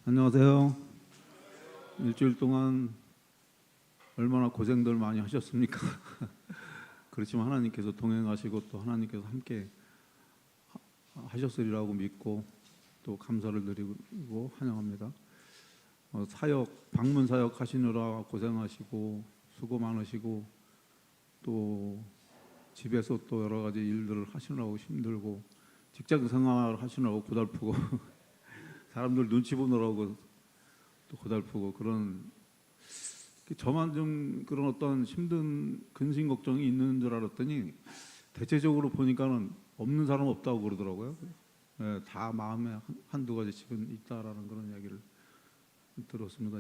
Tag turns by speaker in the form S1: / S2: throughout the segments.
S1: 안녕하세요. 일주일 동안 얼마나 고생들 많이 하셨습니까? 그렇지만 하나님께서 동행하시고 또 하나님께서 함께 하셨으리라고 믿고 또 감사를 드리고 환영합니다. 사역, 방문 사역 하시느라 고생하시고 수고 많으시고 또 집에서 또 여러 가지 일들을 하시느라고 힘들고 직장 생활 하시느라고 고달프고 사람들 눈치 보느라고 또 고달프고 그런 저만 좀 그런 어떤 힘든 근심 걱정이 있는 줄 알았더니 대체적으로 보니까는 없는 사람 없다고 그러더라고요. 네, 다 마음에 한두 가지씩은 있다라는 그런 이야기를 들었습니다.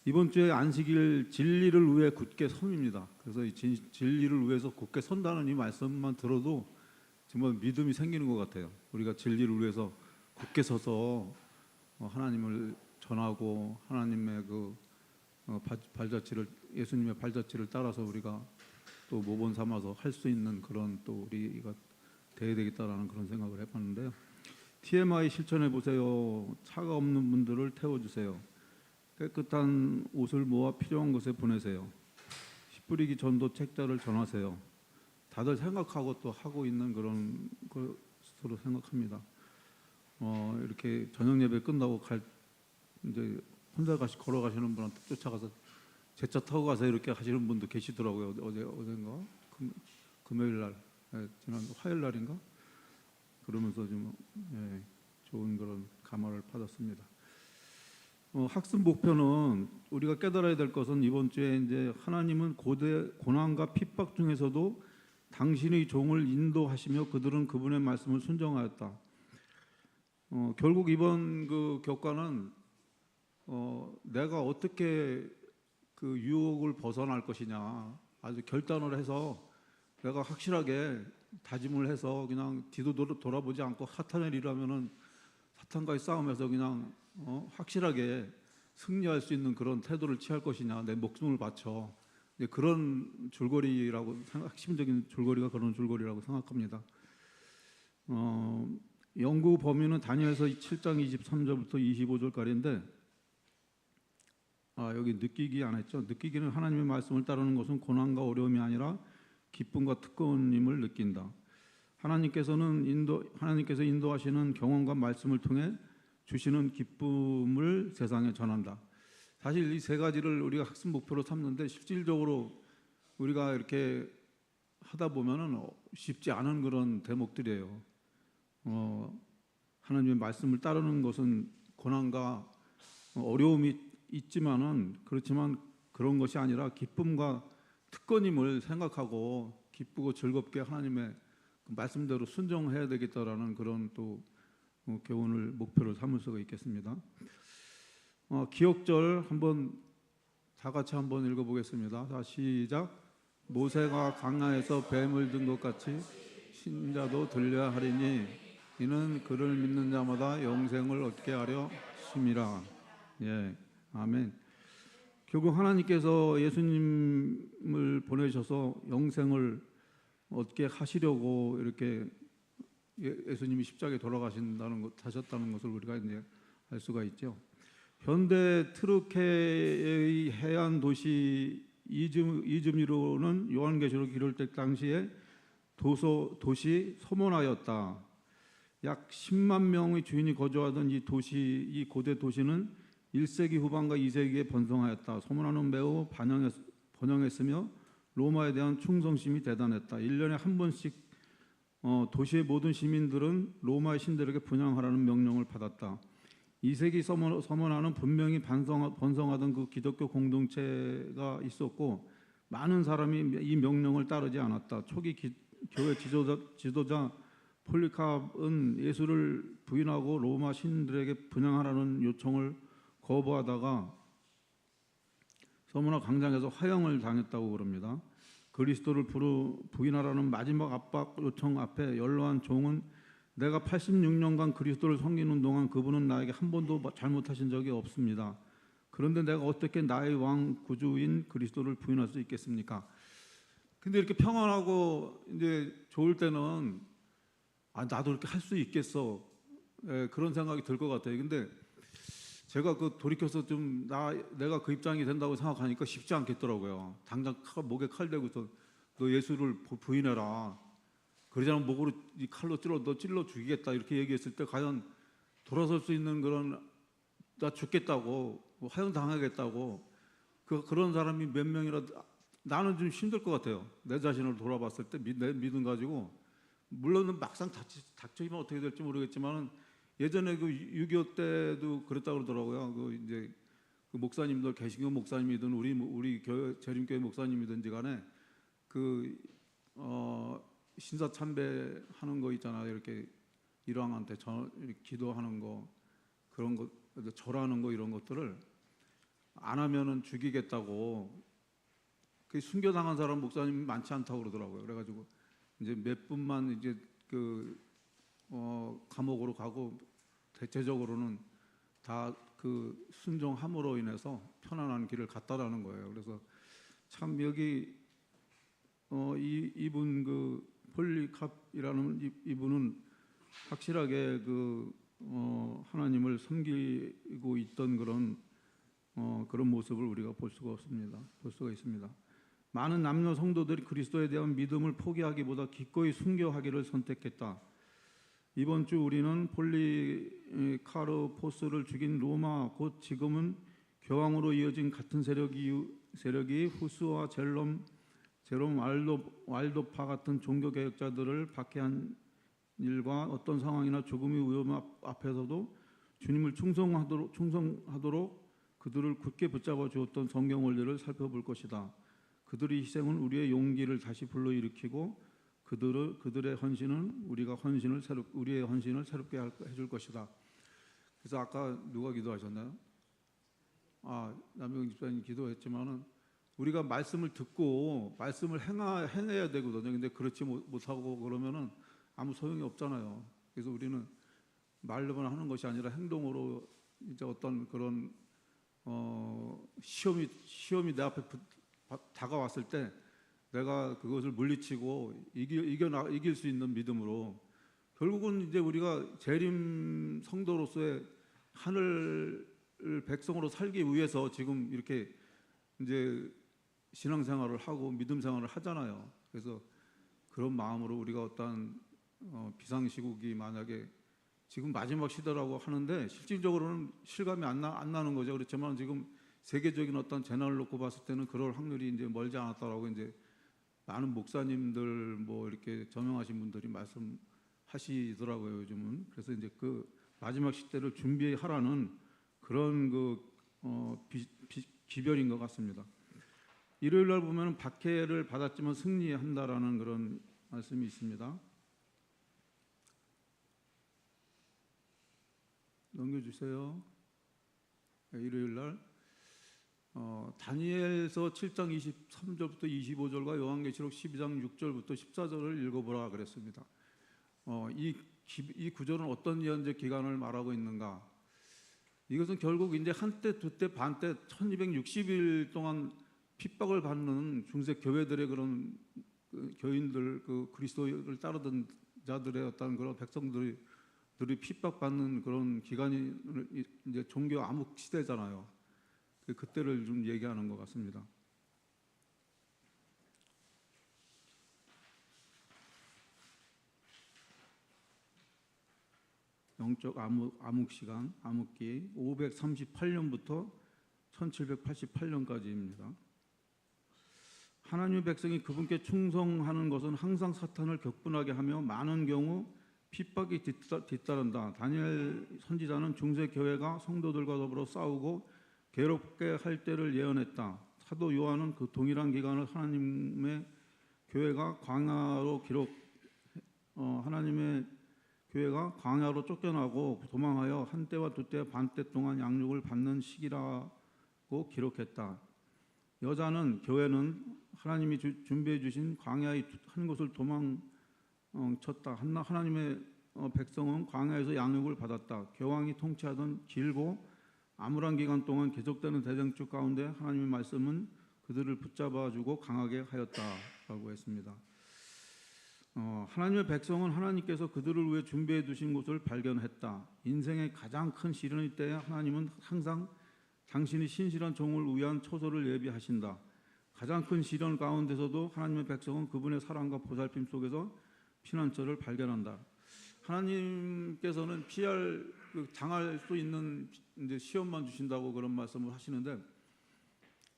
S1: 이번 주에 안식일 진리를 위해 굳게 섬입니다. 그래서 이 진리를 위해서 굳게 선다는 이 말씀만 들어도 정말 믿음이 생기는 것 같아요. 우리가 진리를 위해서 굳게 서서 하나님을 전하고 하나님의 발자취를 예수님의 발자취를 따라서 우리가 또 모범 삼아서 할 수 있는 그런 또 우리가 돼야 되겠다라는 그런 생각을 해봤는데요. TMI 실천해 보세요. 차가 없는 분들을 태워주세요. 깨끗한 옷을 모아 필요한 곳에 보내세요. 씨 뿌리기 전도 책자를 전하세요. 다들 생각하고 또 하고 있는 그런 것으로 생각합니다. 이렇게 저녁 예배 끝나고 이제 혼자 걸어가시는 분한테 쫓아가서 제 차 타고 가서 이렇게 하시는 분도 계시더라고요. 어젠가 금요일 날, 지난 화요일 날인가 그러면서 좀 좋은 그런 감화를 받았습니다. 학습 목표는 우리가 깨달아야 될 것은 이번 주에 이제 하나님은 고난과 핍박 중에서도 당신의 종을 인도하시며 그들은 그분의 말씀을 순종하였다. 결국 이번 그 교과는 내가 어떻게 그 유혹을 벗어날 것이냐 아주 결단을 해서 내가 확실하게 다짐을 해서 그냥 뒤도 돌아보지 않고 사탄의 일하면은 사탄과의 싸움에서 그냥 확실하게 승리할 수 있는 그런 태도를 취할 것이냐 내 목숨을 바쳐 그런 줄거리라고 핵심적인 줄거리가 그런 줄거리라고 생각합니다. 연구 범위는 다니엘서 7장 23절부터 25절까지인데 여기 느끼기 안 했죠. 느끼기는 하나님의 말씀을 따르는 것은 고난과 어려움이 아니라 기쁨과 특권임을 느낀다. 하나님께서 인도하시는 경험과 말씀을 통해 주시는 기쁨을 세상에 전한다. 사실 이 세 가지를 우리가 학습 목표로 삼는데 실질적으로 우리가 이렇게 하다 보면은 쉽지 않은 그런 대목들이에요. 하나님의 말씀을 따르는 것은 고난과 어려움이 있지만은 그렇지만 그런 것이 아니라 기쁨과 특권임을 생각하고 기쁘고 즐겁게 하나님의 말씀대로 순종해야 되겠다라는 그런 또 교훈을 목표로 삼을 수가 있겠습니다. 기억절 다 같이 한번 읽어보겠습니다. 자, 시작. 모세가 광야에서 뱀을 든 것 같이 신자도 들려야 하리니 이는 그를 믿는 자마다 영생을 얻게 하려 심이라. 아멘. 결국 하나님께서 예수님을 보내셔서 영생을 얻게 하시려고 이렇게 예수님이 십자가에 하셨다는 것을 우리가 이제 알 수가 있죠. 현대 트르케의 해안 도시 이즈미르는 요한계시록 기록될 때 당시에 도시 소모나였다. 약 10만 명의 주인이 거주하던 이 고대 도시는 1세기 후반과 2세기에 번성하였다. 소문화는 매우 번영했으며 로마에 대한 충성심이 대단했다. 1년에 한 번씩 도시의 모든 시민들은 로마의 신들에게 분향하라는 명령을 받았다. 2세기 서머나는 분명히 번성하던 그 기독교 공동체가 있었고 많은 사람이 이 명령을 따르지 않았다. 초기 교회 지도자 폴리캅은 예수를 부인하고 로마 신들에게 분향하라는 요청을 거부하다가 서머나 광장에서 화형을 당했다고 그럽니다. 그리스도를 부인하라는 마지막 압박 요청 앞에 연로한 종은 내가 86년간 그리스도를 섬기는 동안 그분은 나에게 한 번도 잘못하신 적이 없습니다. 그런데 내가 어떻게 나의 왕 구주인 그리스도를 부인할 수 있겠습니까? 근데 이렇게 평안하고 이제 좋을 때는 나도 이렇게 할 수 있겠어. 그런 생각이 들 것 같아요. 근데 제가 그 돌이켜서 좀 내가 그 입장이 된다고 생각하니까 쉽지 않겠더라고요. 당장 목에 칼 대고서 너 예수를 부인해라. 그러지 않으면 목으로 이 칼로 찔러 죽이겠다 이렇게 얘기했을 때 과연 돌아설 수 있는 그런 나 죽겠다고 뭐 화형당하겠다고 그런 사람이 몇 명이라도 나는 좀 힘들 것 같아요. 내 자신을 돌아봤을 때 내 믿음 가지고 물론 막상 닥쳐지면 어떻게 될지 모르겠지만은 예전에 그 6.25 때도 그랬다 그러더라고요. 그 이제 그 목사님들 개신교 목사님이든 우리 교회 재림교회 목사님이든지 간에 그 신사 참배하는 거 있잖아요. 이렇게 일왕한테 이렇게 기도하는 거 그런 거 절하는 거 이런 것들을 안 하면은 죽이겠다고 그 순교당한 사람 목사님이 많지 않다고 그러더라고요. 그래가지고 이제 몇 분만 이제 감옥으로 가고 대체적으로는 다 그 순종함으로 인해서 편안한 길을 갔다라는 거예요. 그래서 참 여기 이분 그 폴리캅이라는 이분은 확실하게 하나님을 섬기고 있던 그런 모습을 우리가 볼 수가 있습니다. 많은 남녀 성도들이 그리스도에 대한 믿음을 포기하기보다 기꺼이 순교하기를 선택했다. 이번 주 우리는 폴리카르포스를 죽인 로마 곧 지금은 교황으로 이어진 같은 세력이 후스와 제롬 왈도파 같은 종교 개혁자들을 박해한 일과 어떤 상황이나 죽음의 위험 앞에서도 주님을 충성하도록 그들을 굳게 붙잡아 주었던 성경 원리를 살펴볼 것이다. 그들의 희생은 우리의 용기를 다시 불러일으키고 그들의 헌신은 우리의 헌신을 새롭게 해줄 것이다. 그래서 아까 누가 기도하셨나요? 남영 집사님 기도했지만은 우리가 말씀을 듣고 말씀을 행해야 되거든요. 근데 그렇지 못하고 그러면은 아무 소용이 없잖아요. 그래서 우리는 말로만 하는 것이 아니라 행동으로 이제 어떤 그런 시험이 내 앞에 다가왔을 때 내가 그것을 물리치고 이길 수 있는 믿음으로 결국은 이제 우리가 재림 성도로서의 하늘 백성으로 살기 위해서 지금 이렇게 이제 신앙생활을 하고 믿음 생활을 하잖아요. 그래서 그런 마음으로 우리가 어떤 비상시국이 만약에 지금 마지막 시대라고 하는데 실질적으로는 실감이 안 나는 거죠. 그렇지만 지금 세계적인 어떤 재난을 놓고 봤을 때는 그럴 확률이 이제 멀지 않았다라고 이제 많은 목사님들 뭐 이렇게 저명하신 분들이 말씀하시더라고요, 요즘은. 그래서 이제 그 마지막 시대를 준비하라는 그런 기별인 것 같습니다. 일요일 날 보면 박해를 받았지만 승리한다라는 그런 말씀이 있습니다. 넘겨주세요. 일요일 날 다니엘서 7장 23절부터 25절과 요한계시록 12장 6절부터 14절을 읽어보라 그랬습니다. 이 구절은 어떤 예언적 기간을 말하고 있는가? 이것은 결국 이제 한때, 두때, 반때 1260일 동안 핍박을 받는 중세 교회들의 그런 교인들, 그리스도를 따르던 자들의 어떤 그런 백성들이 핍박받는 그런 기간이 이제 종교 암흑 시대잖아요. 그때를 좀 얘기하는 것 같습니다. 영적 암흑 시간, 암흑기 538년부터 1788년까지입니다. 하나님의 백성이 그분께 충성하는 것은 항상 사탄을 격분하게 하며 많은 경우 핍박이 뒤따른다. 다니엘 선지자는 중세 교회가 성도들과 더불어 싸우고 괴롭게 할 때를 예언했다. 사도 요한은 그 동일한 기간을 하나님의 교회가 광야로 쫓겨나고 도망하여 한 때와 두 때, 반 때 동안 양육을 받는 시기라고 기록했다. 여자는 교회는 하나님이 준비해 주신 광야의 한 곳을 도망쳤다. 하나님의 백성은 광야에서 양육을 받았다. 교황이 통치하던 길고 암울한 기간 동안 계속되는 대정축 가운데 하나님의 말씀은 그들을 붙잡아주고 강하게 하였다라고 했습니다. 하나님의 백성은 하나님께서 그들을 위해 준비해 두신 곳을 발견했다. 인생의 가장 큰 시련일 때에 하나님은 항상 당신이 신실한 종을 위한 처소를 예비하신다. 가장 큰 시련 가운데서도 하나님의 백성은 그분의 사랑과 보살핌 속에서 피난처를 발견한다. 하나님께서는 당할 수 있는 이제 시험만 주신다고 그런 말씀을 하시는데,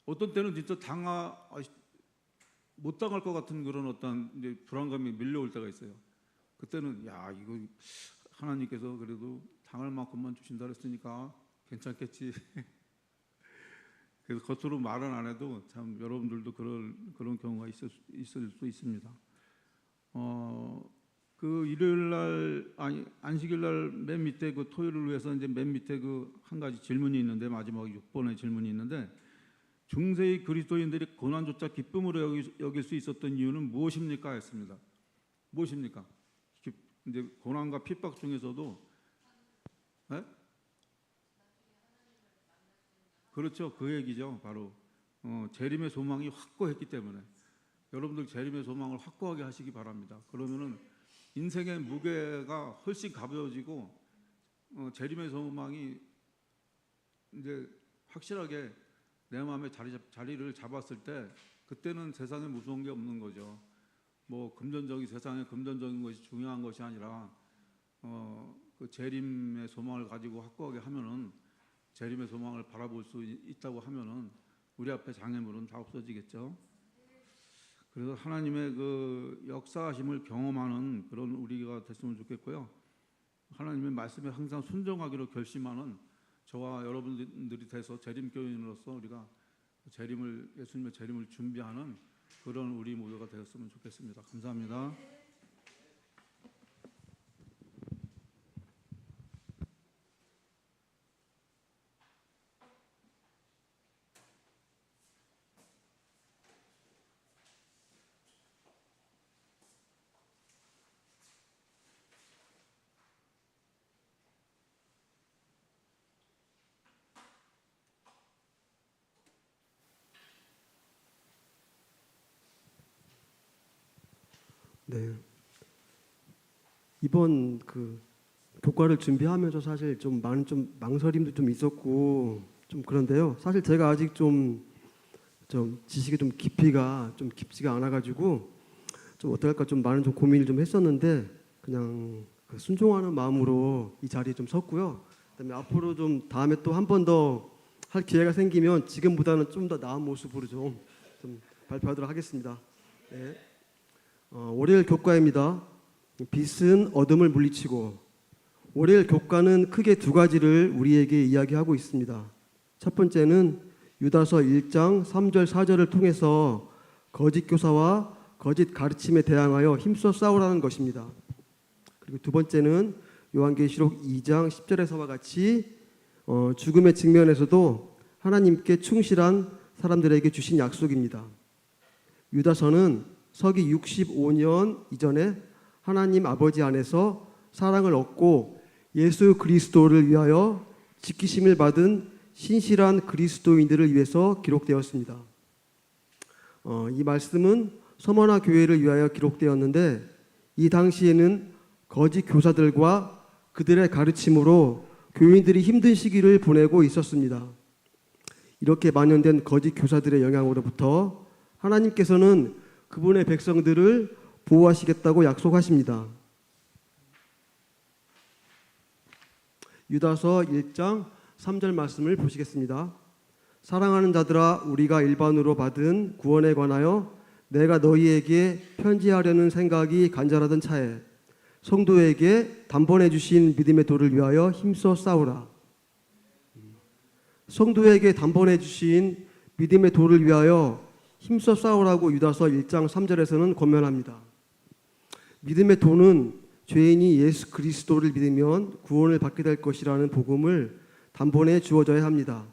S1: 어떤 때는 진짜 못 당할 것 같은 그런 어떤 이제 불안감이 밀려올 때가 있어요. 그때는 이거 하나님께서 그래도 당할 만큼만 주신다 그랬으니까 괜찮겠지. 그래서 겉으로 말은 안 해도 참 여러분들도 그런 경우가 있을 수 있습니다. 그 일요일 날 안식일 날 맨 밑에 그 토요일을 위해서 이제 맨 밑에 그 한 가지 질문이 있는데, 마지막 6번의 질문이 있는데, 중세의 그리스도인들이 고난조차 기쁨으로 여길 수 있었던 이유는 무엇입니까? 했습니다. 무엇입니까? 이제 고난과 핍박 중에서도, 네? 그렇죠. 그 얘기죠. 바로 재림의 소망이 확고했기 때문에 여러분들 재림의 소망을 확고하게 하시기 바랍니다. 그러면은 인생의 무게가 훨씬 가벼워지고 재림의 소망이 이제 확실하게 내 마음에 자리를 잡았을 때, 그때는 세상에 무서운 게 없는 거죠. 뭐 세상에 금전적인 것이 중요한 것이 아니라 그 재림의 소망을 가지고 확고하게 하면은, 재림의 소망을 바라볼 수 있다고 하면은 우리 앞에 장애물은 다 없어지겠죠. 그래서 하나님의 그 역사하심을 경험하는 그런 우리가 됐으면 좋겠고요. 하나님의 말씀에 항상 순종하기로 결심하는 저와 여러분들이 돼서 재림교인으로서 우리가 예수님의 재림을 준비하는 그런 우리 모두가 되었으면 좋겠습니다. 감사합니다.
S2: 네. 이번 그 교과를 준비하면서 사실 좀 많은 망설임도 좀 있었고 좀 그런데요. 사실 제가 아직 좀 지식의 깊이가 깊지가 않아가지고 좀 어떨까 많은 고민을 했었는데, 그냥 순종하는 마음으로 이 자리에 섰고요. 그다음에 앞으로 다음에 또 한 번 더 할 기회가 생기면 지금보다는 좀 더 나은 모습으로 좀 발표하도록 하겠습니다. 네. 월요일 교과입니다. 빛은 어둠을 물리치고. 월요일 교과는 크게 두 가지를 우리에게 이야기하고 있습니다. 첫 번째는 유다서 1장 3절 4절을 통해서 거짓 교사와 거짓 가르침에 대항하여 힘써 싸우라는 것입니다. 그리고 두 번째는 요한계시록 2장 10절에서와 같이 죽음의 직면에서도 하나님께 충실한 사람들에게 주신 약속입니다. 유다서는 서기 65년 이전에 하나님 아버지 안에서 사랑을 얻고 예수 그리스도를 위하여 지키심을 받은 신실한 그리스도인들을 위해서 기록되었습니다. 이 말씀은 서머나 교회를 위하여 기록되었는데, 이 당시에는 거짓 교사들과 그들의 가르침으로 교인들이 힘든 시기를 보내고 있었습니다. 이렇게 만연된 거짓 교사들의 영향으로부터 하나님께서는 그분의 백성들을 보호하시겠다고 약속하십니다. 유다서 1장 3절 말씀을 보시겠습니다. 사랑하는 자들아, 우리가 일반으로 받은 구원에 관하여 내가 너희에게 편지하려는 생각이 간절하던 차에 성도에게 단번에 주신 믿음의 도를 위하여 힘써 싸우라. 성도에게 단번에 주신 믿음의 도를 위하여 힘써 싸우라고 유다서 1장 3절에서는 권면합니다. 믿음의 도는 죄인이 예수 그리스도를 믿으면 구원을 받게 될 것이라는 복음을 단번에 주어져야 합니다.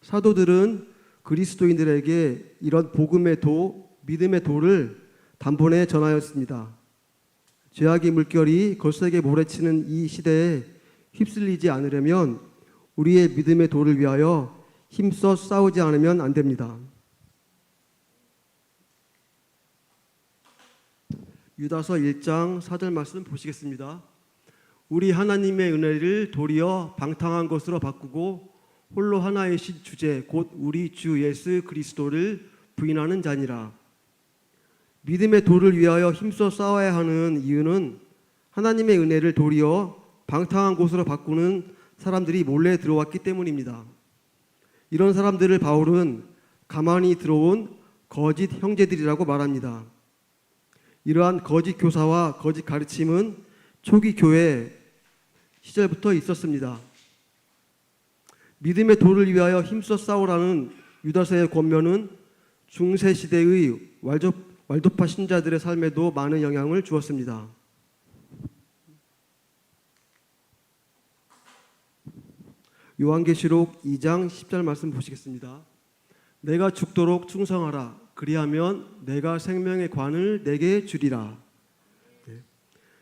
S2: 사도들은 그리스도인들에게 이런 복음의 도, 믿음의 도를 단번에 전하였습니다. 죄악의 물결이 거세게 몰아치는 이 시대에 휩쓸리지 않으려면 우리의 믿음의 도를 위하여 힘써 싸우지 않으면 안 됩니다. 유다서 1장 4절 말씀 보시겠습니다. 우리 하나님의 은혜를 도리어 방탕한 것으로 바꾸고 홀로 하나이신 주제 곧 우리 주 예수 그리스도를 부인하는 자니라. 믿음의 도를 위하여 힘써 싸워야 하는 이유는 하나님의 은혜를 도리어 방탕한 곳으로 바꾸는 사람들이 몰래 들어왔기 때문입니다. 이런 사람들을 바울은 가만히 들어온 거짓 형제들이라고 말합니다. 이러한 거짓 교사와 거짓 가르침은 초기 교회 시절부터 있었습니다. 믿음의 도를 위하여 힘써 싸우라는 유다서의 권면은 중세 시대의 왈도파 신자들의 삶에도 많은 영향을 주었습니다. 요한계시록 2장 10절 말씀 보시겠습니다. 내가 죽도록 충성하라. 그리하면 내가 생명의 관을 내게 주리라.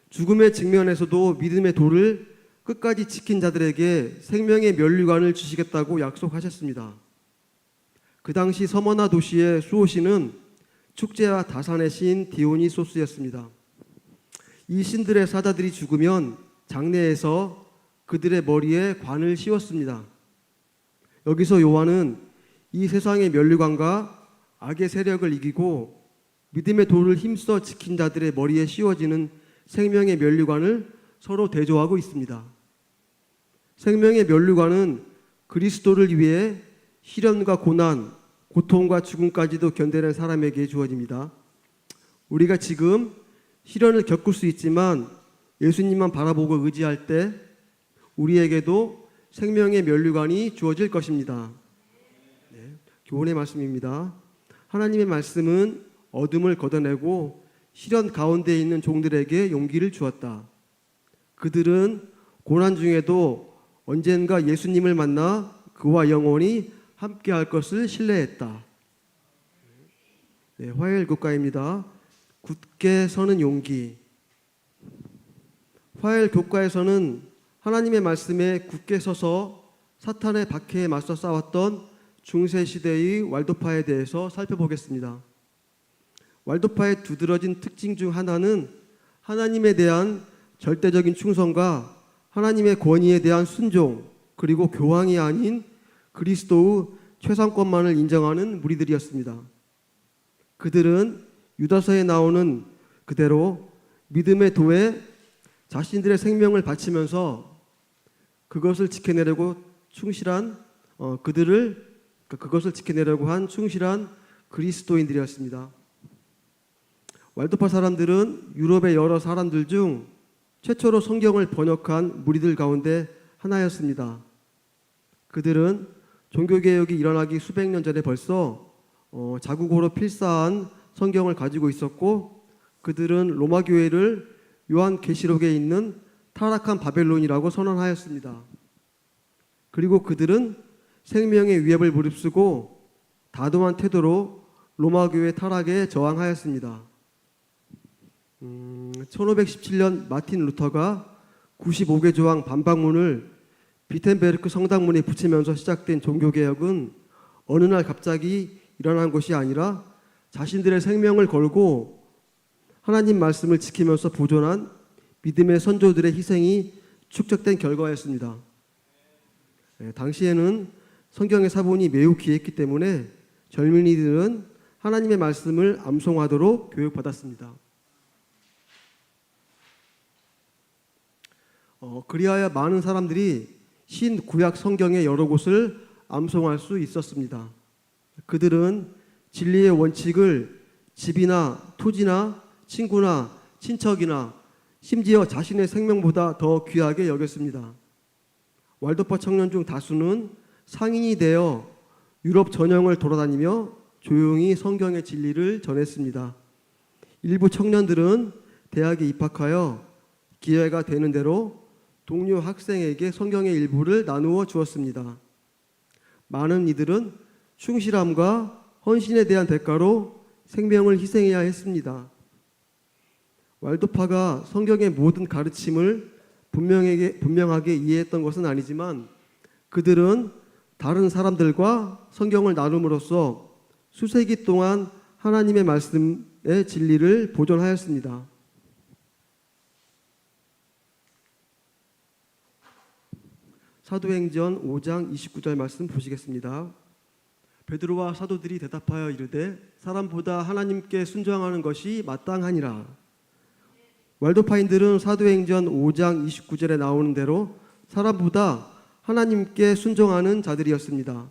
S2: 죽음의 직면에서도 믿음의 도를 끝까지 지킨 자들에게 생명의 면류관을 주시겠다고 약속하셨습니다. 그 당시 서머나 도시의 수호신은 축제와 다산의 신 디오니소스였습니다. 이 신들의 사자들이 죽으면 장례에서 그들의 머리에 관을 씌웠습니다. 여기서 요한은 이 세상의 면류관과 악의 세력을 이기고 믿음의 도를 힘써 지킨 자들의 머리에 씌워지는 생명의 면류관을 서로 대조하고 있습니다. 생명의 면류관은 그리스도를 위해 시련과 고난, 고통과 죽음까지도 견뎌낸 사람에게 주어집니다. 우리가 지금 시련을 겪을 수 있지만 예수님만 바라보고 의지할 때 우리에게도 생명의 면류관이 주어질 것입니다. 교훈의 말씀입니다. 하나님의 말씀은 어둠을 걷어내고 시련 가운데 있는 종들에게 용기를 주었다. 그들은 고난 중에도 언젠가 예수님을 만나 그와 영원히 함께할 것을 신뢰했다. 화요일 교과입니다. 굳게 서는 용기. 화요일 교과에서는 하나님의 말씀에 굳게 서서 사탄의 박해에 맞서 싸웠던 중세시대의 왈도파에 대해서 살펴보겠습니다. 왈도파의 두드러진 특징 중 하나는 하나님에 대한 절대적인 충성과 하나님의 권위에 대한 순종, 그리고 교황이 아닌 그리스도의 최상권만을 인정하는 무리들이었습니다. 그들은 유다서에 나오는 그대로 믿음의 도에 자신들의 생명을 바치면서 그것을 지켜내려고 한 충실한 그리스도인들이었습니다. 왈도파 사람들은 유럽의 여러 사람들 중 최초로 성경을 번역한 무리들 가운데 하나였습니다. 그들은 종교개혁이 일어나기 수백 년 전에 벌써 자국어로 필사한 성경을 가지고 있었고, 그들은 로마 교회를 요한계시록에 있는 타락한 바벨론이라고 선언하였습니다. 그리고 그들은 생명의 위협을 무릅쓰고 다도한 태도로 로마 교회 타락에 저항하였습니다. 1517년 마틴 루터가 95개 조항 반박문을 비텐베르크 성당문에 붙이면서 시작된 종교개혁은 어느 날 갑자기 일어난 것이 아니라 자신들의 생명을 걸고 하나님 말씀을 지키면서 보존한 믿음의 선조들의 희생이 축적된 결과였습니다. 당시에는 성경의 사본이 매우 귀했기 때문에 젊은이들은 하나님의 말씀을 암송하도록 교육받았습니다. 그리하여 많은 사람들이 신구약 성경의 여러 곳을 암송할 수 있었습니다. 그들은 진리의 원칙을 집이나 토지나 친구나 친척이나 심지어 자신의 생명보다 더 귀하게 여겼습니다. 왈도파 청년 중 다수는 상인이 되어 유럽 전역을 돌아다니며 조용히 성경의 진리를 전했습니다. 일부 청년들은 대학에 입학하여 기회가 되는 대로 동료 학생에게 성경의 일부를 나누어 주었습니다. 많은 이들은 충실함과 헌신에 대한 대가로 생명을 희생해야 했습니다. 왈도파가 성경의 모든 가르침을 분명하게 이해했던 것은 아니지만 그들은 다른 사람들과 성경을 나눔으로써 수세기 동안 하나님의 말씀의 진리를 보존하였습니다. 사도행전 5장 29절 말씀 보시겠습니다. 베드로와 사도들이 대답하여 이르되 사람보다 하나님께 순종하는 것이 마땅하니라. 왈도파인들은 사도행전 5장 29절에 나오는 대로 사람보다 하나님께 순종하는 자들이었습니다.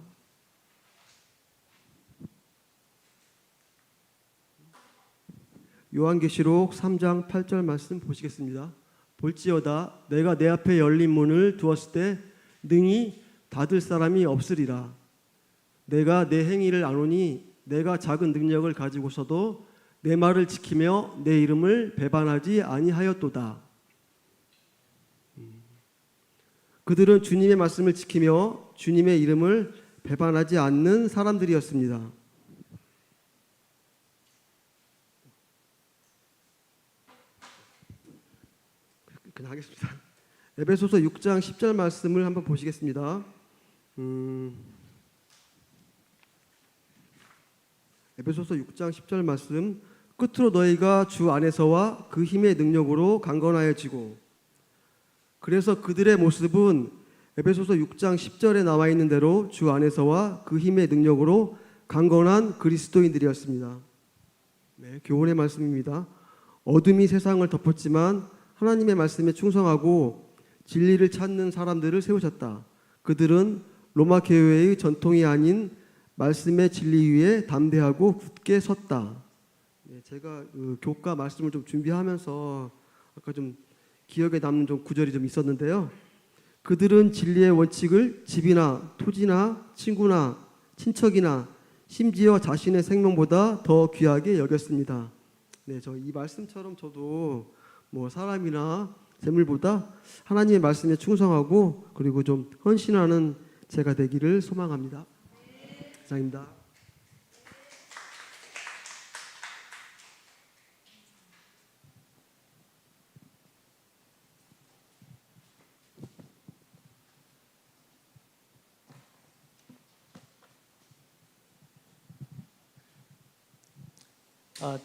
S2: 요한계시록 3장 8절 말씀 보시겠습니다. 볼지어다 내가 내 앞에 열린 문을 두었을 때 능히 닫을 사람이 없으리라. 내가 내 행위를 아노니 내가 작은 능력을 가지고서도 내 말을 지키며 내 이름을 배반하지 아니하였도다. 그들은 주님의 말씀을 지키며 주님의 이름을 배반하지 않는 사람들이었습니다. 그냥 하겠습니다. 에베소서 6장 10절 말씀을 한번 보시겠습니다. 에베소서 6장 10절 말씀. 끝으로 너희가 주 안에서와 그 힘의 능력으로 강건하여지고. 그래서 그들의 모습은 에베소서 6장 10절에 나와 있는 대로 주 안에서와 그 힘의 능력으로 강건한 그리스도인들이었습니다. 네, 교훈의 말씀입니다. 어둠이 세상을 덮었지만 하나님의 말씀에 충성하고 진리를 찾는 사람들을 세우셨다. 그들은 로마 교회의 전통이 아닌 말씀의 진리 위에 담대하고 굳게 섰다. 네, 제가 교과 말씀을 좀 준비하면서 아까 좀 기억에 남는 좀 구절이 좀 있었는데요. 그들은 진리의 원칙을 집이나 토지나 친구나 친척이나 심지어 자신의 생명보다 더 귀하게 여겼습니다. 네, 저 이 말씀처럼 저도 뭐 사람이나 재물보다 하나님의 말씀에 충성하고 그리고 좀 헌신하는 제가 되기를 소망합니다. 감사합니다.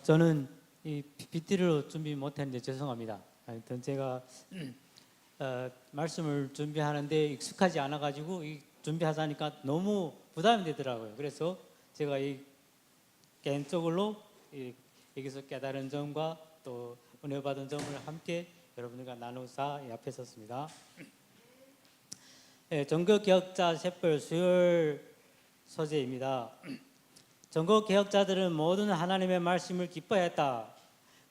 S3: 저는 이 PPT로 준비 못했는데 죄송합니다. 하여튼 제가 말씀을 준비하는데 익숙하지 않아가지고 준비하자니까 너무 부담이 되더라고요. 그래서 제가 이 개인적으로 여기서 깨달은 점과 또 은혜 받은 점을 함께 여러분들과 나누사 앞에 섰습니다. 전교개혁자 샛별 수요일 소재입니다. 전교개혁자들은 모든 하나님의 말씀을 기뻐했다.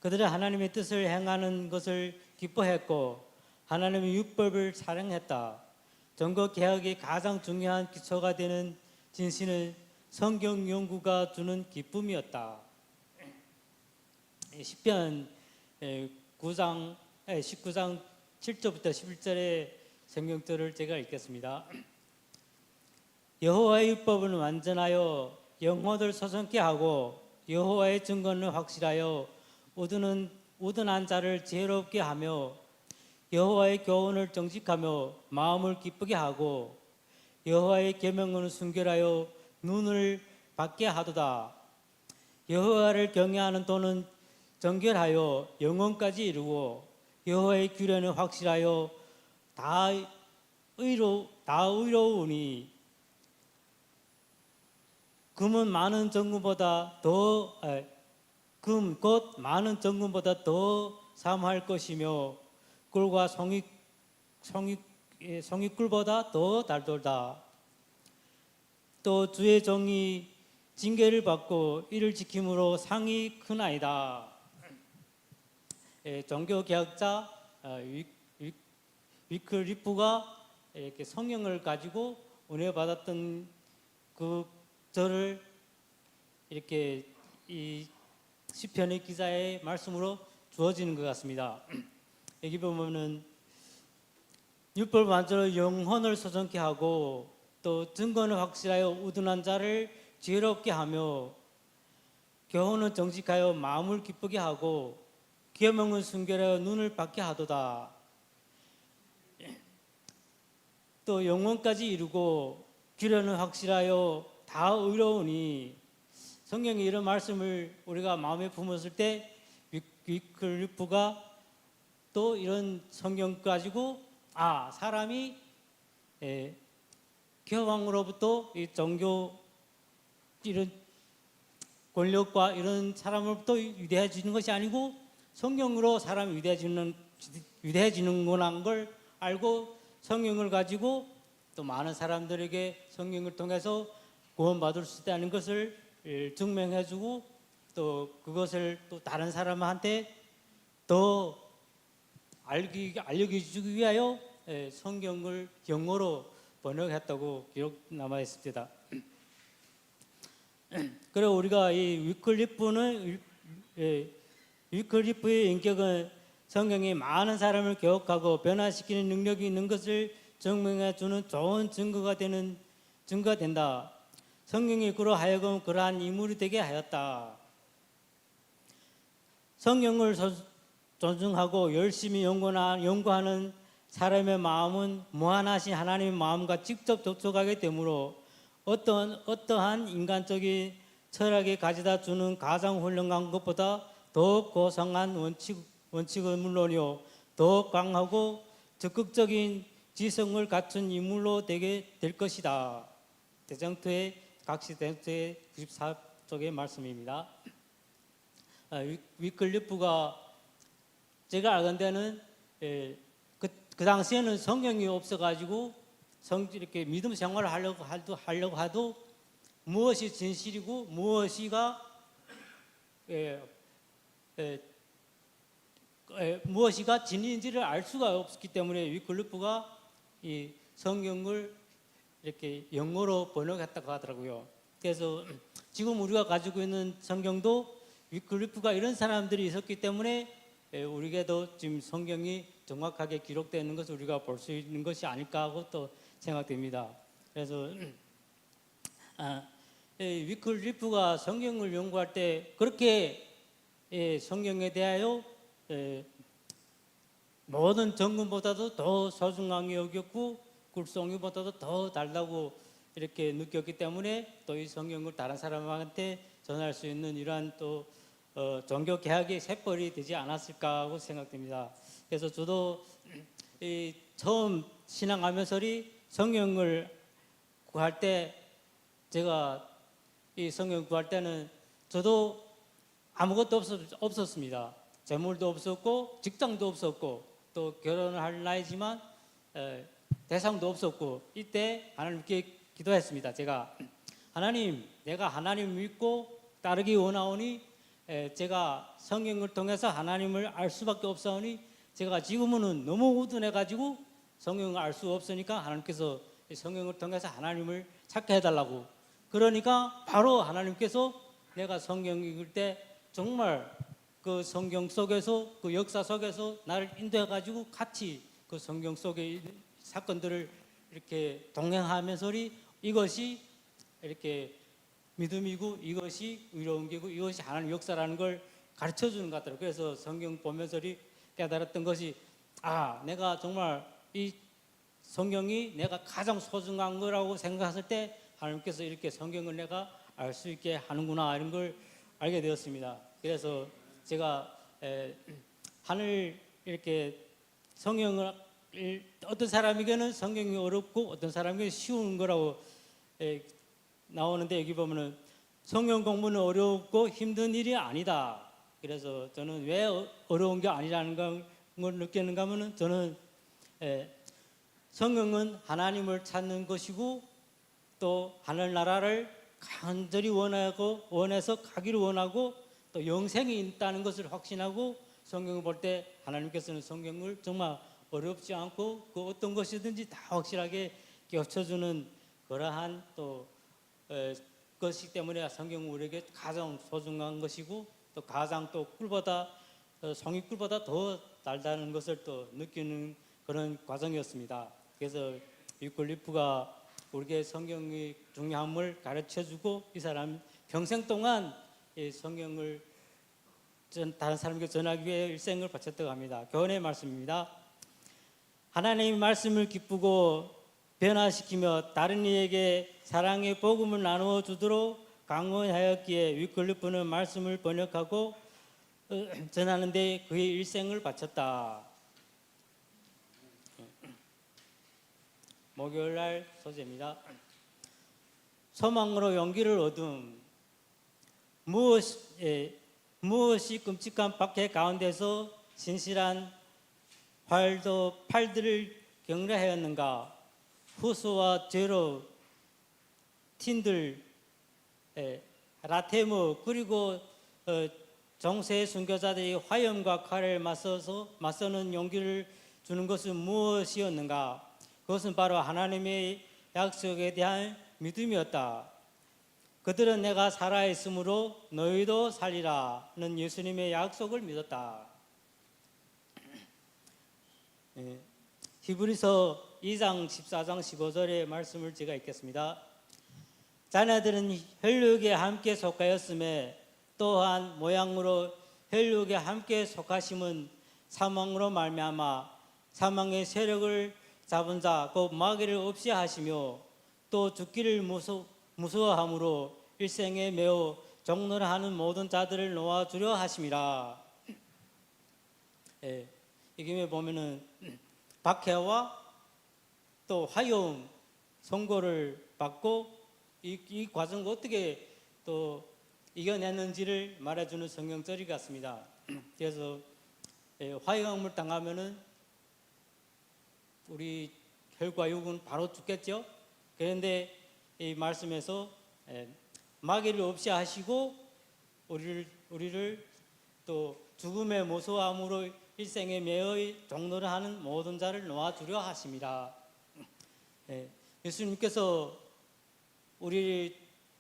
S3: 그들은 하나님의 뜻을 행하는 것을 기뻐했고 하나님의 율법을 사랑했다. 전교개혁의 가장 중요한 기초가 되는 진실은 성경 연구가 주는 기쁨이었다. 시편 19장 7절부터 11절의 성경절을 제가 읽겠습니다. 여호와의 율법은 완전하여 영혼을 소성케 하고 여호와의 증거는 확실하여 우둔한 자를 지혜롭게 하며 여호와의 교훈을 정직하며 마음을 기쁘게 하고 여호와의 계명은 순결하여 눈을 밝게 하도다. 여호와를 경외하는 도는 정결하여 영혼까지 이루고 여호와의 규례는 확실하여 다 의로우니 금은 많은 정금보다 곧 많은 정금보다 더 사모할 것이며 꿀과 송이꿀보다 더 달돌다. 또 주의 종이 징계를 받고 이를 지킴으로 상이 크나이다. 종교개혁자 위클리프가 이렇게 성경을 가지고 은혜 받았던 그 저를 이렇게 이 시편의 기자의 말씀으로 주어지는 것 같습니다. 여기 보면은 율법 완전히 영혼을 소정케 하고 또 증거는 확실하여 우둔한 자를 지혜롭게 하며 교훈은 정직하여 마음을 기쁘게 하고 계명은 순결하여 눈을 밝게 하도다. 또 영혼까지 이루고 규례는 확실하여 다 의로우니 성경의 이런 말씀을 우리가 마음에 품었을 때 위클리프가 또 이런 성경 가지고 사람이 교황으로부터 이 종교 이런 권력과 이런 사람으로부터 위대해지는 것이 아니고 성경으로 사람이 위대해지는구나 걸 알고 성경을 가지고 또 많은 사람들에게 성경을 통해서 구원받을 수 있다는 것을 증명해주고 또 그것을 또 다른 사람한테 더 알려주기 위하여 성경을 영어로 번역했다고 기록 남아 있습니다. 그리고 우리가 이 위클리프의 인격은 성경이 많은 사람을 교육하고 변화시키는 능력이 있는 것을 증명해 주는 좋은 증거가 된다. 성경이 그로 하여금 그러한 인물이 되게 하였다. 성경을 존중하고 열심히 연구하는 사람의 마음은 무한하신 하나님의 마음과 직접 접촉하게 되므로 어떠한 인간적인 철학이 가져다 주는 가장 훌륭한 것보다 더 고상한 원칙은 물론이요 더 강하고 적극적인 지성을 갖춘 인물로 되게 될 것이다. 대정토의 각시 대정토의 94쪽의 말씀입니다. 위클리프가 제가 알건대는 그 당시에는 성경이 없어가지고 이렇게 믿음 생활을 하려고 하도 무엇이 진실이고 무엇이가 진리인지를 알 수가 없기 때문에 위클리프가 이 성경을 이렇게 영어로 번역했다고 하더라고요. 그래서 지금 우리가 가지고 있는 성경도 위클리프가 이런 사람들이 있었기 때문에 우리에게도 지금 성경이 정확하게 기록되는 것을 우리가 볼 수 있는 것이 아닐까 하고 또 생각됩니다. 그래서 위클리프가 성경을 연구할 때 그렇게 성경에 대하여 모든 정금보다도 더 소중하게 여겼고 굴송이보다도 더 달다고 이렇게 느꼈기 때문에 또 이 성경을 다른 사람한테 전할 수 있는 이러한 또 종교 개혁의 셈벌이 되지 않았을까 하고 생각됩니다. 그래서 저도 처음 신앙하면서리 성경을 구할 때 제가 이 성경 구할 때는 저도 아무것도 없었습니다. 재물도 없었고 직장도 없었고 또 결혼을 할 나이지만 대상도 없었고 이때 하나님께 기도했습니다. 제가 하나님, 내가 하나님 믿고 따르기 원하오니 제가 성경을 통해서 하나님을 알 수밖에 없사오니 제가 지금은 너무 우둔해가지고 성경을 알 수 없으니까 하나님께서 성경을 통해서 하나님을 찾게 해달라고. 그러니까 바로 하나님께서 내가 성경 읽을 때 정말 그 성경 속에서 그 역사 속에서 나를 인도해가지고 같이 그 성경 속의 사건들을 이렇게 동행하면서 이것이 이렇게 믿음이고 이것이 의로운 게고 이것이 하나님 역사라는 걸 가르쳐 주는 것 같더라고요. 그래서 성경 보면서 깨달았던 것이 내가 정말 이 성경이 내가 가장 소중한 거라고 생각했을 때 하나님께서 이렇게 성경을 내가 알 수 있게 하는구나 이런 걸 알게 되었습니다. 그래서 제가 하늘 이렇게 성경을 어떤 사람에게는 성경이 어렵고 어떤 사람에게는 쉬운 거라고 나오는데 여기 보면은 성경 공부는 어렵고 힘든 일이 아니다. 그래서 저는 왜 어려운 게 아니라는 걸 느끼는가 하면은 저는 성경은 하나님을 찾는 것이고 또 하늘나라를 간절히 원해서 가기를 원하고 또 영생이 있다는 것을 확신하고 성경을 볼 때 하나님께서는 성경을 정말 어렵지 않고 그 어떤 것이든지 다 확실하게 겹쳐주는 그러한 또 것이기 때문에 성경은 우리에게 가장 소중한 것이고 또 가장 또 송이꿀보다 더 달다는 것을 또 느끼는 그런 과정이었습니다. 그래서 위클리프가 우리에게 성경의 중요함을 가르쳐주고 이 사람 평생 동안 이 성경을 다른 사람에게 전하기 위해 일생을 바쳤다고 합니다. 교훈의 말씀입니다. 하나님의 말씀을 기쁘고 변화시키며 다른 이에게 사랑의 복음을 나누어 주도록 강론하였기에 위클리프는 말씀을 번역하고 전하는 데 그의 일생을 바쳤다. 목요일 날 소재입니다. 소망으로 용기를 얻음. 무엇이 끔찍한 박해 가운데서 진실한 팔들을 격려하였는가. 후수와 제로, 틴들, 라테무 그리고 정세 순교자들이 화염과 칼을 맞서는 용기를 주는 것은 무엇이었는가? 그것은 바로 하나님의 약속에 대한 믿음이었다. 그들은 내가 살아있으므로 너희도 살리라는 예수님의 약속을 믿었다. 히브리서 2장 14장 15절의 말씀을 제가 읽겠습니다. 자네들은 혈육에 함께 속하였음에 또한 모양으로 혈육에 함께 속하심은 사망으로 말미암아 사망의 세력을 잡은 자 곧 마귀를 없이 하시며 또 죽기를 무서워함으로 일생에 매우 종노하는 모든 자들을 놓아주려 하심이라. 여기 보면은 박해와 또 화염 선고를 받고 이 과정을 어떻게 또 이겨냈는지를 말해주는 성경절이 같습니다. 그래서 화염을 당하면은 우리 혈과 육은 바로 죽겠죠. 그런데 이 말씀에서 마귀를 없이 하시고 우리를 또 죽음의 무서움으로 일생에 매의 종로를 하는 모든 자를 놓아주려 하심이라. 예수님께서 우리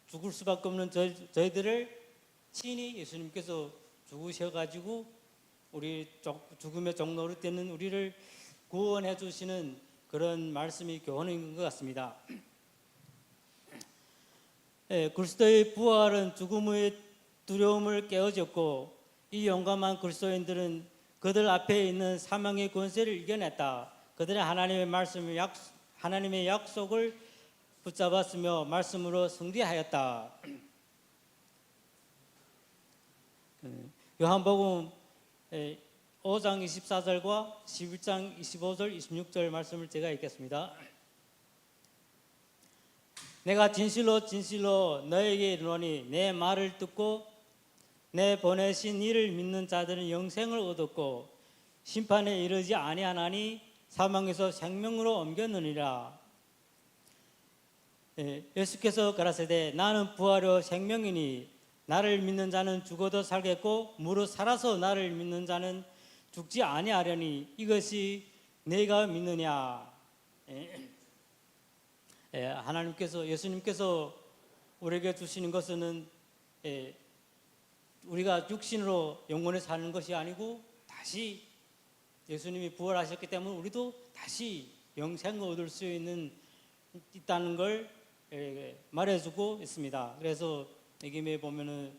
S3: 죽을 수밖에 없는 저희들을 친히 예수님께서 죽으셔가지고 우리 죽음의 종로를 떼는 우리를 구원해 주시는 그런 말씀이 교훈인 것 같습니다. 그리스도의 부활은 죽음의 두려움을 깨어졌고 이 용감한 그리스도인들은 그들 앞에 있는 사망의 권세를 이겨냈다. 그들은 하나님의 약속을 붙잡았으며 말씀으로 승리하였다. 요한복음 5장 24절과 11장 25절 26절 말씀을 제가 읽겠습니다. 내가 진실로 진실로 너에게 이르노니 내 말을 듣고 내 보내신 이를 믿는 자들은 영생을 얻었고 심판에 이르지 아니하나니 사망에서 생명으로 옮겼느니라. 예수께서 가라사대 나는 부활이요 생명이니 나를 믿는 자는 죽어도 살겠고 무릇 살아서 나를 믿는 자는 죽지 아니하려니 이것이 내가 믿느냐. 하나님께서 예수님께서 우리에게 주시는 것은 우리가 육신으로 영원히 사는 것이 아니고 다시 예수님이 부활하셨기 때문에 우리도 다시 영생을 얻을 수 있다는 걸 말해주고 있습니다. 그래서 여기 보면은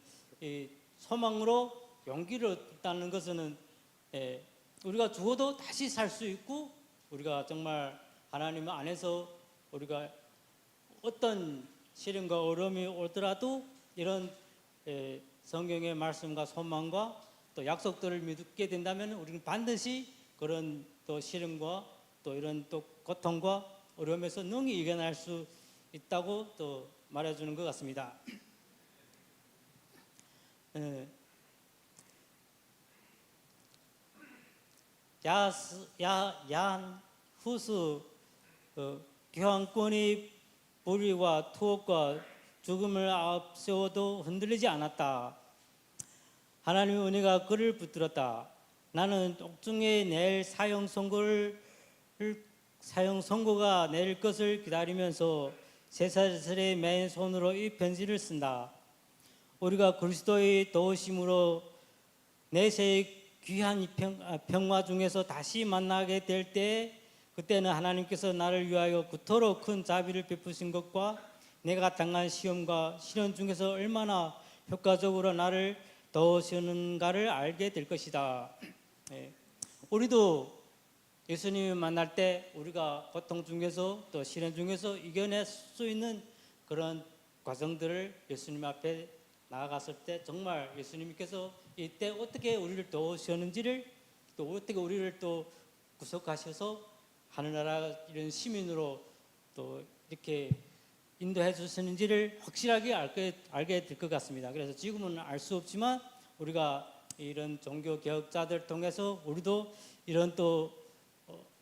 S3: 소망으로 용기를 얻다는 것은 우리가 죽어도 다시 살 수 있고 우리가 정말 하나님 안에서 우리가 어떤 시련과 어려움이 오더라도 이런 성경의 말씀과 소망과 또 약속들을 믿게 된다면 우리는 반드시 그런 또 시련과 또 이런 또 고통과 어려움에서 능히 이겨낼 수 있다고 또 말해주는 것 같습니다. 야한 후수 교황권이 불의와 투옥과 죽음을 앞세워도 흔들리지 않았다. 하나님의 은혜가 그를 붙들었다. 나는 옥중에 내일 사형 선고가 내릴 것을 기다리면서 쇠사슬에 맨 손으로 이 편지를 쓴다. 우리가 그리스도의 도우심으로 내세의 귀한 평화 중에서 다시 만나게 될 때 그때는 하나님께서 나를 위하여 그토록 큰 자비를 베푸신 것과 내가 당한 시험과 시련 중에서 얼마나 효과적으로 나를 도우시는가를 알게 될 것이다. 우리도 예수님을 만날 때 우리가 고통 중에서 또 시련 중에서 이겨낼 수 있는 그런 과정들을 예수님 앞에 나아갔을 때 정말 예수님께서 이때 어떻게 우리를 도우셨는지를 또 어떻게 우리를 또 구속하셔서 하늘나라 이런 시민으로 또 이렇게 인도해 주시는지를 확실하게 알게 될 것 같습니다. 그래서 지금은 알 수 없지만 우리가 이런 종교 개혁자들 통해서 우리도 이런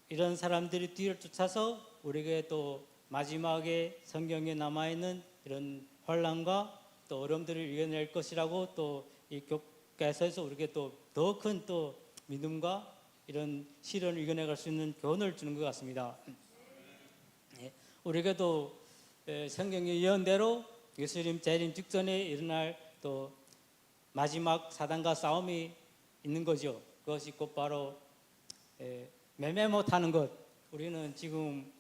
S3: 이런 사람들이 뒤를 쫓아서 우리에게 또 마지막에 성경에 남아 있는 이런 환란과 또 어려움들을 이겨낼 것이라고 또 이 교회에서 우리에게 또 더 큰 또 믿음과 이런 시련을 이겨내갈 수 있는 교훈을 주는 것 같습니다. 예, 우리에게도 성경의 예언대로 예수님 재림 직전에 일어날 또 마지막 사단과 싸움이 있는 거죠. 그것이 곧바로 매매 못하는 것. 우리는 지금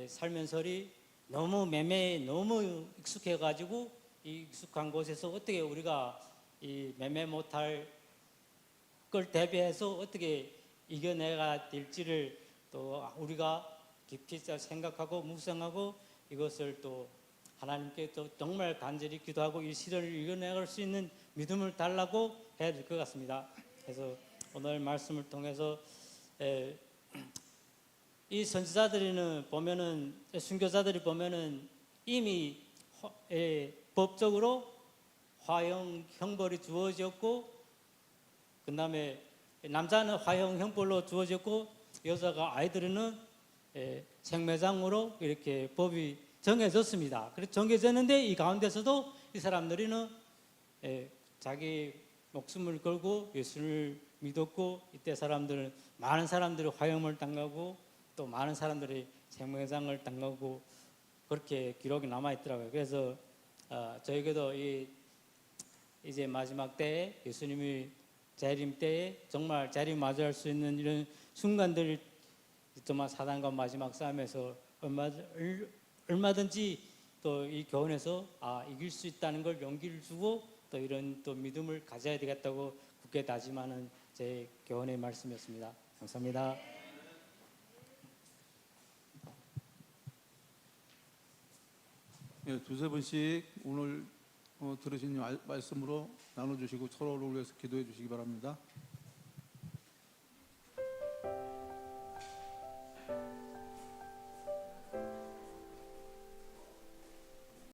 S3: 살면서리 너무 매매에 너무 익숙해가지고 이 익숙한 곳에서 어떻게 우리가 이 매매 못할 걸 대비해서 어떻게 이겨내가 될지를 또 우리가 깊이 생각하고 묵상하고 이것을 또 하나님께 또 정말 간절히 기도하고 이 시련을 이겨내갈 수 있는 믿음을 달라고 해야 될 것 같습니다. 그래서 오늘 말씀을 통해서 이 선지자들은 보면은 순교자들이 보면은 이미 법적으로 화형 형벌이 주어졌고 그다음에 남자는 화형 형벌로 주어졌고 여자가 아이들은 생매장으로 이렇게 법이 정해졌습니다. 그래서 정해졌는데 이 가운데서도 이 사람들은 자기 목숨을 걸고 예수를 믿었고 이때 사람들은 많은 사람들이 화형을 당하고 또 많은 사람들이 생매장을 당하고 그렇게 기록이 남아 있더라고요. 그래서 저에게도 이제 마지막 때에 예수님이 재림 때에 정말 재림 맞이할 수 있는 이런 순간들을 정말 사단과 마지막 싸움에서 얼마든지 또 이 교훈에서 이길 수 있다는 걸 용기를 주고 또 이런 또 믿음을 가져야 되겠다고 굳게 다짐하는 제 교훈의 말씀이었습니다. 감사합니다.
S1: 예, 두세 분씩 오늘 들으신 말씀으로 나눠주시고 서로를 위해서 기도해 주시기 바랍니다.